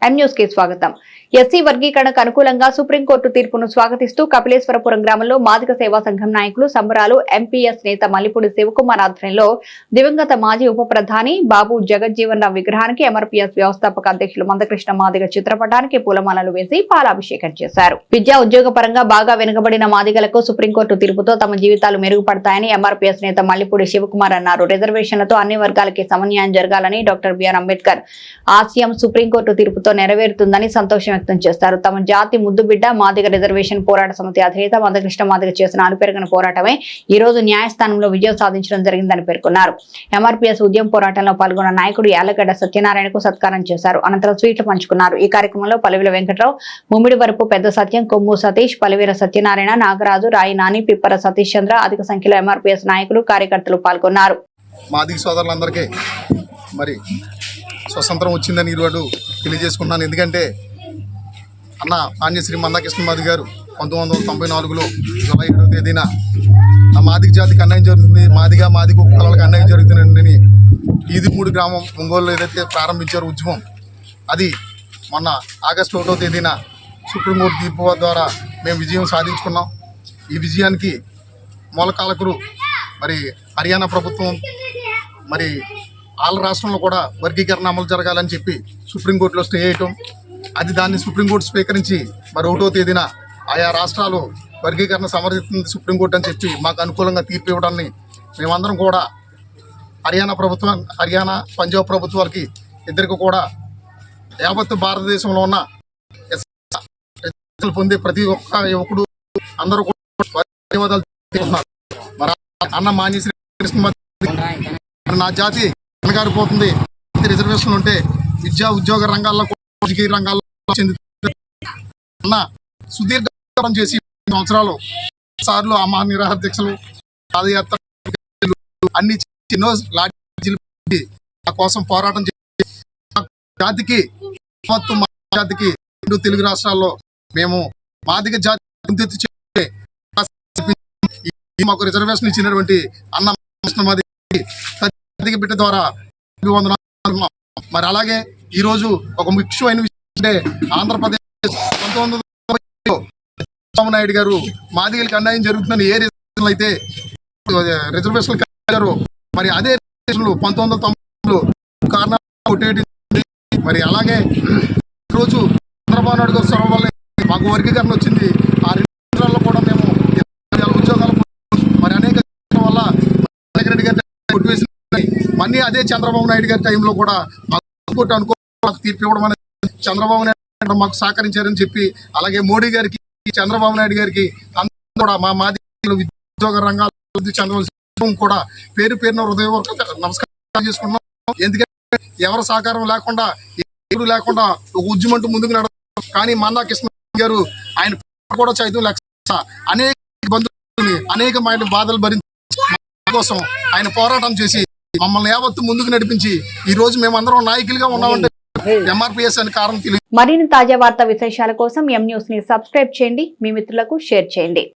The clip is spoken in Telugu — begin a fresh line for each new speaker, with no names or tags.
ఎం న్యూస్ కి స్వాగతం. ఎస్సీ వర్గీకరణకు అనుకూలంగా సుప్రీంకోర్టు తీర్పును స్వాగతిస్తూ కపిలేశ్వరపురం గ్రామంలో మాదిగ సేవా సంఘం నాయకులు సంబరాలు. ఎంపీఎస్ నేత మల్లిపూడి శివకుమార్ ఆధ్వర్యంలో దివంగత మాజీ ఉప ప్రధాని బాబు జగజ్జీవన్ రామ్ విగ్రహానికి, ఎంఆర్పీఎస్ వ్యవస్థాపక అధ్యక్షులు మందకృష్ణ మాదిగ చిత్రపటానికి పూలమాలలు వేసి పాలాభిషేకం చేశారు. విద్యా ఉద్యోగ పరంగా బాగా వెనుకబడిన మాదిగలకు సుప్రీంకోర్టు తీర్పుతో తమ జీవితాలు మెరుగుపడతాయని ఎంఆర్పీఎస్ నేత మల్లిపూడి శివకుమార్ అన్నారు. రిజర్వేషన్లతో అన్ని వర్గాలకి సమన్యాయం జరగాలని డాక్టర్ బిఆర్ అంబేద్కర్ ఆశయం సుప్రీంకోర్టు తీర్పుతో నెరవేరుతుందని సంతోషం వ్యక్తం చేస్తారు. తమ జాతి ముద్దుబిడ్డ మాదిగ రిజర్వేషన్ పోరాట సమితి అధినేత మందకృష్ణ మాదిగ చేసిన అలుపెరగని పోరాటమే ఈ రోజు న్యాయస్థానంలో విజయం సాధించడం జరిగిందని పేర్కొన్నారు. ఎంఆర్పీఎస్ ఉద్యమ పోరాటంలో పాల్గొన్న నాయకుడు యాలగడ్డ సత్యనారాయణకు సత్కారం చేశారు. అనంతరం స్వీట్లు పంచుకున్నారు. ఈ కార్యక్రమంలో పలివేల వెంకట్రావు, ముమ్మిడి వరపు పెద్ద సత్యం, కొమ్ము సతీష్, పలివేల సత్యనారాయణ, నాగరాజు, రాయి నాని, పిప్పర సతీష్ చంద్ర, అధిక సంఖ్యలో ఎంఆర్పీఎస్ నాయకులు, కార్యకర్తలు పాల్గొన్నారు.
మాదిగ సోదరులందరికీ మరి స్వతంత్రం వచ్చిందని ఈరోజు తెలియజేసుకుంటున్నాను. ఎందుకంటే అన్న మాన్యశ్రీ మందకృష్ణ మాదిగ గారు 1994లో జూలై 7వ తేదీన ఆ మాదిగ జాతికి అన్యాయం జరుగుతుంది, మాదిగ కులాలకు అన్యాయం జరుగుతుందని ఈదిమూడి గ్రామం ఒంగోలులో ఏదైతే ప్రారంభించారో ఉద్యమం, అది మొన్న ఆగస్టు 1వ తేదీన సుప్రీంకోర్టు తీర్పు ద్వారా మేము విజయం సాధించుకున్నాం. ఈ విజయానికి మూలకాలకులు మరి హర్యానా ప్రభుత్వం, మరి ఆంధ్ర రాష్ట్రంలో కూడా వర్గీకరణ అమలు జరగాలని చెప్పి సుప్రీంకోర్టులో స్టే చేయటం, అది దాన్ని సుప్రీంకోర్టు స్వీకరించి మరి 1వ తేదీన ఆయా రాష్ట్రాలు వర్గీకరణ సమర్థిస్తుంది సుప్రీంకోర్టు అని చెప్పి మాకు అనుకూలంగా తీర్పు ఇవ్వడాన్ని మేమందరం కూడా హర్యానా పంజాబ్ ప్రభుత్వాలకి ఇద్దరికి కూడా యావత్తు భారతదేశంలో ఉన్న పొందే ప్రతి ఒక్క యువకుడు అందరూ కూడా ధన్యవాదాలు తెలుపుతున్నారు. మరి అన్న మాన్యశ్రీ నా జాతి వెనకారిపోతుంది, రిజర్వేషన్లు ఉంటే విద్యా ఉద్యోగ రంగాల్లో రాజకీయ రంగాల్లో అన్న సుదీర్ఘం చేసి సంవత్సరాలు సార్లు అమ్మ నిరాహార దీక్షలు, పాదయాత్ర అన్ని ఎన్నో నా కోసం పోరాటం చేసి జాతికి రెండు తెలుగు రాష్ట్రాల్లో మేము మాదిగ జాతి మాకు రిజర్వేషన్ ఇచ్చినటువంటి అన్న మాదిగ బిడ్డ ద్వారా అభివందనాలు. మరి అలాగే ఈరోజు ఒక ముఖ్యమైన విషయం అంటే ఆంధ్రప్రదేశ్ 1990లో చంద్రబాబు నాయుడు గారు మాదిగలకు అన్యాయం జరుగుతుందని ఏ రిజర్వేషన్లు అయితే రిజర్వేషన్లు కలిగారో, మరి అదే రిజర్వేషన్లు 1990లో కారణాలు కొట్టేటి. మరి అలాగే ఈరోజు చంద్రబాబు నాయుడు గారు సొరవ వల్ల మాకు వర్గీకరణ వచ్చింది. ఆ 2 సంవత్సరాల్లో కూడా మేము ఉద్యోగాలు మరి అనేక వల్ల రెడ్డి గారి కొట్టివేసిన మళ్ళీ అదే చంద్రబాబు నాయుడు గారి టైంలో కూడా మాకు తీర్పు ఇవ్వడం అనేది చంద్రబాబు నాయుడు మాకు సహకరించారని చెప్పి, అలాగే మోడీ గారికి, చంద్రబాబు నాయుడు గారికి అందరూ కూడా మా మాదిగ ఉద్యోగ రంగాలు చెందవలసిన కూడా పేరున హృదయపూర్వక నమస్కారం చేసుకుంటున్నాం. ఎందుకంటే ఎవరి సహకారం లేకుండా, ఎవరు లేకుండా ఒక ఉద్యమంటూ ముందుకు నడవడం. కానీ మందకృష్ణ గారు ఆయన కూడా చైతన్యం లేక అనేక బంధువులని అనేక బాధలు భరించి కోసం ఆయన పోరాటం చేసి మమ్మల్ని యావత్తు ముందుకు నడిపించి ఈ రోజు మేమందరం నాయకులుగా ఉన్నామంటే ఎంఆర్పీఎస్ అని కారణం తెలియదు.
మరిన్ని తాజా వార్తా విశేషాల కోసం ఎం న్యూస్ ని సబ్స్క్రైబ్ చేయండి, మీ మిత్రులకు షేర్ చేయండి.